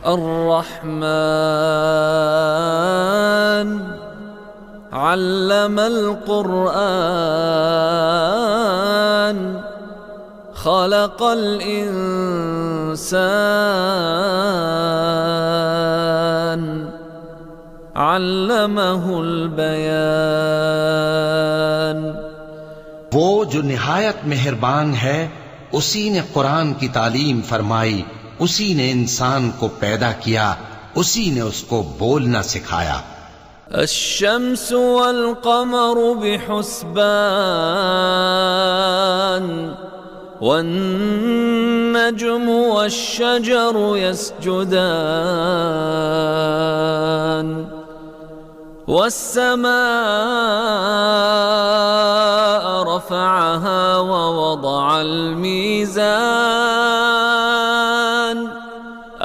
अर्रहमान अल्लमल कुरआन खलक़ल इंसान अल्लमहुल बयान। वो जो निहायत मेहरबान है, उसी ने कुरान की तालीम फरमाई, उसी ने इंसान को पैदा किया, उसी ने उसको बोलना सिखाया। अश्शम्सु वल क़मरु बिहुस्बान वन्नज्मु वश्शजरु यस्जुदान वस्समाअ रफ़अहा ववضअल मीज़ान